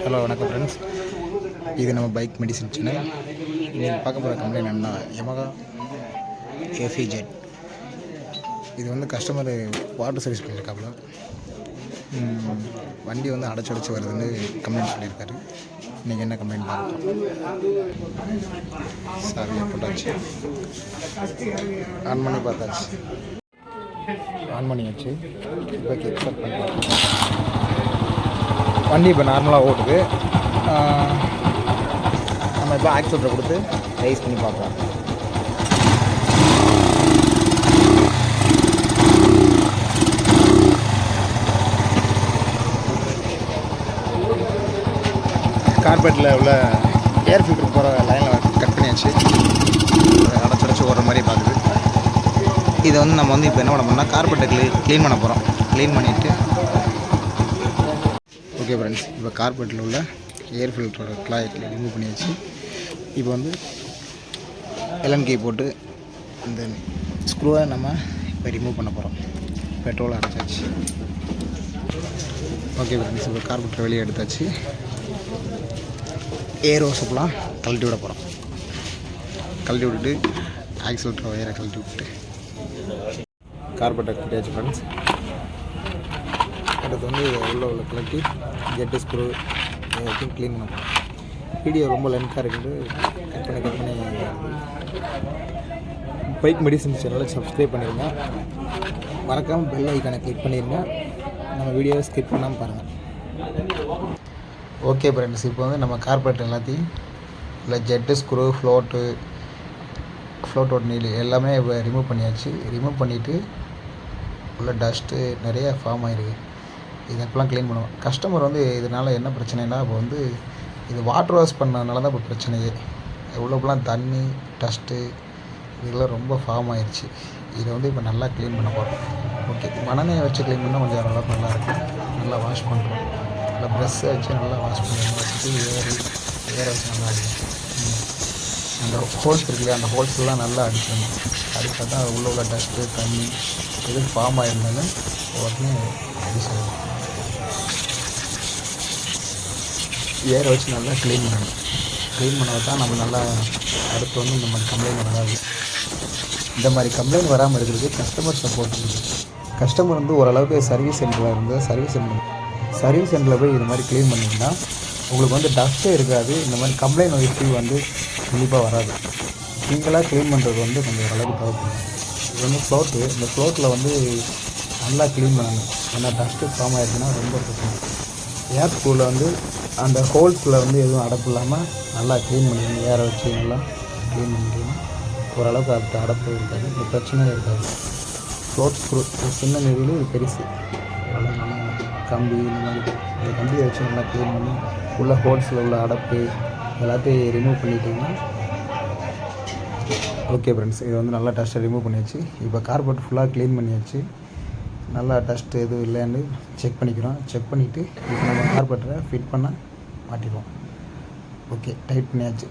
Hello வணக்கம் friends, இது நம்ம பைக் மெடிசன் சேனல். நீங்கள் பார்க்க போகிற கம்ப்ளைண்ட் என்னன்னா Yamaha FEZ. இது வந்து கஸ்டமர் வாட்டர் சர்வீஸ் பண்ணியிருக்காப்புல. வண்டி வந்து அடைச்சி வருதுன்னு கம்ப்ளைண்ட் சொல்லியிருக்காரு. இன்றைக்கி என்ன கம்ப்ளைண்ட் பார்க்கலாம். சாவியை போட்டாச்சு, ஆன் பண்ணி பார்த்தாச்சு, ஆன் பண்ணியாச்சு. இப்போ கிக் ஸ்டார்ட் பண்ணி வண்டி இப்போ நார்மலாக ஓடுது. நம்ம இப்போ ஆக்சிலேட்டரை கொடுத்து ரைஸ் பண்ணி பார்க்கலாம். கார்பெட்டில் உள்ள ஏர் ஃபில்டர் போகிற லைனில் கட் பண்ணியாச்சு. அடைச்சி ஓடுற மாதிரி பார்க்குது. இதை வந்து நம்ம வந்து இப்போ என்ன பண்ண போகிறோம்னா கார்பெட்டை க்ளீன் பண்ண போகிறோம். க்ளீன் பண்ணிவிட்டு ஓகே ஃப்ரெண்ட்ஸ், இப்போ கார்பெட்டில் உள்ள ஏர் ஃபில்டரோட கிளாயத்தில் ரிமூவ் பண்ணியாச்சு. இப்போ வந்து எல்என்கே போட்டு இந்த ஸ்க்ரூவை நம்ம இப்போ ரிமூவ் பண்ண போகிறோம். பெட்ரோல் அடைச்சாச்சு. ஓகே ஃப்ரெண்ட்ஸ், இப்போ கார்பெட்டரை வெளியே எடுத்தாச்சு. ஏர் ஹோஸப்லாம் கழட்டி விட போகிறோம். கழட்டி விட்டுட்டு ஆக்சிலேட்டர் ஒயரை கழட்டி விட்டுட்டு கார்பெட்டை கட்டியாச்சு ஃப்ரெண்ட்ஸ். அடுத்து வந்து உள்ள கலட்டி ஜெட்டு ஸ்க்ரூ எல்லாத்தையும் க்ளீன் பண்ண போகிறோம். வீடியோ ரொம்ப லென்த்தாக இருக்குது, கட் பண்ணி பைக் மெடிசன் சேனலை சப்ஸ்கிரைப் பண்ணிடுங்க. மறக்காமல் பெல் ஐக்கானை கிளிக் பண்ணிடுங்க. நம்ம வீடியோவை ஸ்கிப் பண்ணாமல் பாருங்கள். ஓகே ஃப்ரெண்ட்ஸ், இப்போ வந்து நம்ம கார்பெட் எல்லாத்தையும் இல்லை ஜெட்டு ஸ்க்ரூ ஃப்ளோட்டோட நீல் எல்லாமே ரிமூவ் பண்ணியாச்சு. ரிமூவ் பண்ணிவிட்டு உள்ள டஸ்ட்டு நிறைய ஃபார்ம் ஆகிருக்கு. இதெல்லாம் க்ளீன் பண்ணுவோம். கஸ்டமர் வந்து இதனால் என்ன பிரச்சனைனா, இப்போ வந்து இது வாட்டர் வாஷ் பண்ணதுனால தான் இப்போ பிரச்சனையே. எவ்வளோக்கெல்லாம் தண்ணி டஸ்ட்டு இதெல்லாம் ரொம்ப ஃபார்ம் ஆயிடுச்சு. இதை வந்து இப்போ நல்லா க்ளீன் பண்ண போகிறோம். ஓகே, மணனையை வச்சு க்ளீன் பண்ணால் கொஞ்சம் அளவுக்கு நல்லாயிருக்கும். நல்லா வாஷ் பண்ணுறோம். நல்லா ப்ரெஷ்ஷை வச்சு நல்லா வாஷ் பண்ணணும். வச்சுட்டு ஏற வச்சு நல்லா அடிக்கும். அந்த ஹோல்ஸ் இருக்குல்லையா, அந்த ஹோல்ஸ்லாம் நல்லா அடிக்கணும். அடித்தா தான் உள்ள டஸ்ட்டு தண்ணி எது ஃபார்ம் ஆகிருந்தாலும் உடனே அடி செய்யணும். ஏற வச்சு நல்லா க்ளீன் பண்ணணும். க்ளீன் பண்ணால் தான் நம்ம நல்லா அடுத்து வந்து இந்த மாதிரி கம்ப்ளைண்ட் வராது. இந்த மாதிரி கம்ப்ளைண்ட் வராமல் இருக்கிறதுக்கு கஸ்டமர் சப்போர்ட் இருக்குது. கஸ்டமர் வந்து ஓரளவுக்கு சர்வீஸ் சென்டரில் இருந்து சர்வீஸ் சென்டரில் போய் இது மாதிரி க்ளீன் பண்ணிங்கன்னா உங்களுக்கு வந்து டஸ்ட்டே இருக்காது. இந்த மாதிரி கம்ப்ளைண்ட் இஷ்யூ வந்து கண்டிப்பாக வராது. நீங்களாக க்ளீன் பண்ணுறது வந்து கொஞ்சம் ஓரளவுக்கு தேவைப்படும். இது வந்து ஃப்ளோட்டு, இந்த ஃப்ளோட்டில் வந்து நல்லா க்ளீன் பண்ணணும். ஏன்னா டஸ்ட்டு ஃபார்ம் ஆகிடுச்சுன்னா ரொம்ப பிரச்சனை. ஏர் ஸ்க்ரூவில் வந்து அந்த ஹோல்ஸில் வந்து எதுவும் அடப்பு இல்லாமல் நல்லா க்ளீன் பண்ணிடணும். ஏற வச்சு நல்லா க்ளீன் பண்ணிட்டீங்கன்னா ஓரளவுக்கு அடுத்த அடப்பு இருக்காது, இந்த பிரச்சனையே இருக்காது. ஃப்ளோட் ஸ்க்ரூ சின்ன நெறியில் இது பெருசு, நல்லா கம்பி இந்த கம்பியை வச்சு நல்லா க்ளீன் பண்ணி உள்ள ஹோல்ஸில் உள்ள அடப்பு எல்லாத்தையும் ரிமூவ் பண்ணிட்டிங்கன்னா ஓகே ஃப்ரெண்ட்ஸ். இது வந்து நல்லா டஸ்ட்டை ரிமூவ் பண்ணியாச்சு. இப்போ கார்பெட் ஃபுல்லாக க்ளீன் பண்ணியாச்சு. நல்லா டஸ்ட்டு எதுவும் இல்லைன்னு செக் பண்ணிக்கிறோம். செக் பண்ணிவிட்டு இப்போ நம்ம கார்பெட்டரை ஃபிட் பண்ண மாட்டிடுவோம். ஓகே, டைட் பண்ணியாச்சு.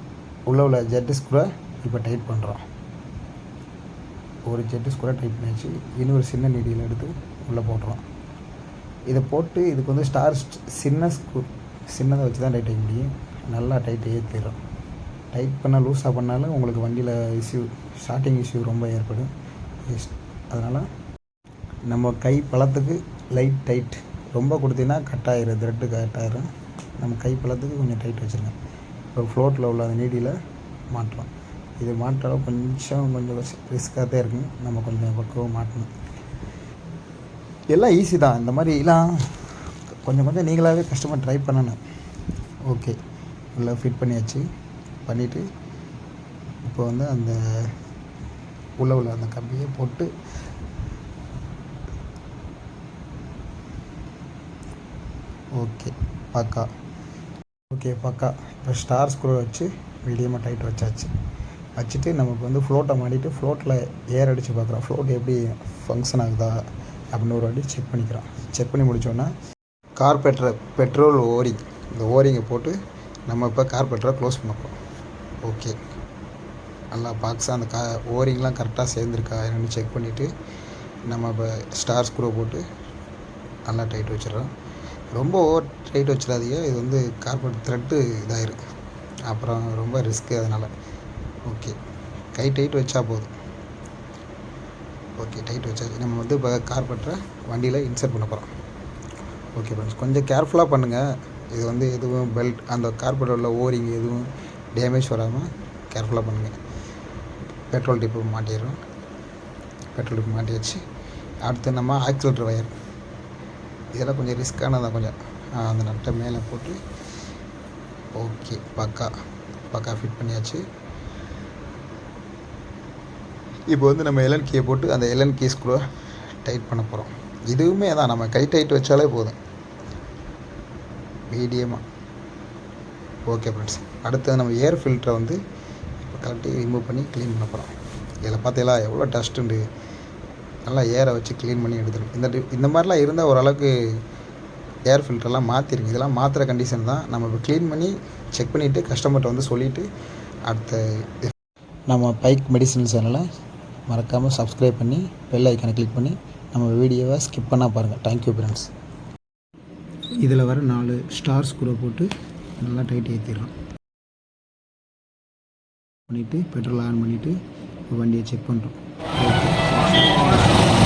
உள்ள ஜெட்டு ஸ்க்ரூவை இப்போ டைட் பண்ணுறோம். ஒரு ஜெட்டு ஸ்க்ரூவை டைட் பண்ணியாச்சு. இன்னொரு சின்ன நீடியில் எடுத்து உள்ளே போட்டுறோம். இதை போட்டு இதுக்கு வந்து சின்னதை வச்சு தான் டைட் ஆக முடியும். நல்லா டைட்டை ஏற்றிடுறோம். டைட் பண்ணால் லூஸாக பண்ணாலும் உங்களுக்கு வண்டியில் ஸ்டார்டிங் இஷ்யூ ரொம்ப ஏற்படும். அதனால் நம்ம கை பழத்துக்கு லைட் டைட், ரொம்ப கொடுத்தீங்கன்னா கட்டாயிரும், த்ரெட்டு கட்டாயிரும். நம்ம கை பழத்துக்கு கொஞ்சம் டைட் வச்சுருங்க. இப்போ ஃப்ளோட்டில் உள்ள அந்த நீடியில் மாட்டுறோம். இது மாட்டாலும் கொஞ்சம் ரிஸ்க்காக தான் இருக்குங்க. நம்ம கொஞ்சம் பக்குவம் மாட்டணும். எல்லாம் ஈஸி தான். இந்த மாதிரிலாம் கொஞ்சம் நீங்களாகவே கஸ்டமர் ட்ரை பண்ணணும். ஓகே, நல்லா ஃபிட் பண்ணிவிட்டு இப்போ வந்து அந்த உள்ள அந்த கம்பியை போட்டு ஓகே பக்கா. இப்போ ஸ்டார் ஸ்க்ரூ வச்சு மீடியமாக டைட் வச்சுட்டு நமக்கு வந்து ஃப்ளோட்டை மாட்டிட்டு ஃப்ளோட்டில் ஏர் அடித்து பார்க்குறோம். ஃப்ளோட் எப்படி ஃபங்க்ஷன் ஆகுதா அப்படின்னு ஒரு வாட்டி செக் பண்ணிக்கிறோம். செக் பண்ணி முடித்தோன்னா பெட்ரோல் ஓரிங், இந்த ஓரிங்கை போட்டு நம்ம இப்போ கார்பெட்டரை க்ளோஸ் பண்ண போகிறோம். ஓகே, நல்லா பாக்ஸாக அந்த ஓரிங்லாம் கரெக்டாக சேர்ந்துருக்கா என்னென்னு செக் பண்ணிவிட்டு நம்ம இப்போ ஸ்டார் ஸ்க்ரூ போட்டு நல்லா டைட் வச்சிடறோம். ரொம்ப ஓவர் டைட் வச்சிடாதீங்க. இது வந்து கார்பரேட் த்ரெட்டு இதாகிருக்கு, அப்புறம் ரொம்ப ரிஸ்க்கு. அதனால் ஓகே, கை டைட் வச்சா போதும். ஓகே, டைட் வச்சாச்சு. நம்ம வந்து இப்போ கார்பரேட்டரை வண்டியில் இன்சர்ட் பண்ண போகிறோம். ஓகே ஃப்ரெண்ட்ஸ், கொஞ்சம் கேர்ஃபுல்லாக பண்ணுங்கள். இது வந்து எதுவும் பெல்ட் அந்த கார்பரேட்டர் உள்ள ஓரிங் எதுவும் டேமேஜ் வராமல் கேர்ஃபுல்லாக பண்ணுங்கள். பெட்ரோல் டிப்பு மாட்டிடுறோம். பெட்ரோல் டிப்பு மாட்டியாச்சு. அடுத்து நம்ம ஆக்சிலேட்டர் வயர், இதெல்லாம் கொஞ்சம் ரிஸ்க்கானதான். கொஞ்சம் அந்த நட்டை மேலே போட்டு ஓகே பக்கா ஃபிட் பண்ணியாச்சு. இப்போ வந்து நம்ம எல்என் கீயை போட்டு அந்த எல்என் கீஸ் கூட டைட் பண்ண போகிறோம். இதுவுமே தான், நம்ம கை டைட் வச்சாலே போதும் மீடியமாக. ஓகே ஃப்ரெண்ட்ஸ், அடுத்தது நம்ம ஏர் ஃபில்டரை வந்து இப்போ கரெக்டாக ரிமூவ் பண்ணி க்ளீன் பண்ண போகிறோம். இதில் பார்த்தீங்களா எவ்வளோ டஸ்ட்டுண்டு, நல்லா ஏரை வச்சு க்ளீன் பண்ணி எடுத்துடும். இந்த மாதிரிலாம் இருந்தால் ஓரளவுக்கு ஏர் ஃபில்டர்லாம் மாற்றிருங்க. இதெல்லாம் மாற்றுற கண்டிஷன் தான். நம்ம இப்போ க்ளீன் பண்ணி செக் பண்ணிவிட்டு கஸ்டமர்கிட்ட வந்து சொல்லிவிட்டு அடுத்த நம்ம பைக் மெடிசன் சேனலை மறக்காமல் சப்ஸ்கிரைப் பண்ணி பெல் ஐக்கானை கிளிக் பண்ணி நம்ம வீடியோவை ஸ்கிப் பண்ணால் பாருங்கள். Thank you friends. இதில் வர 4 ஸ்டார் ஸ்க்ரூ போட்டு நல்லா டைட் ஏற்றிடலாம். பண்ணிவிட்டு பெட்ரோல் ஆன் பண்ணிவிட்டு வண்டியை செக் பண்ணுறோம். ஓகே.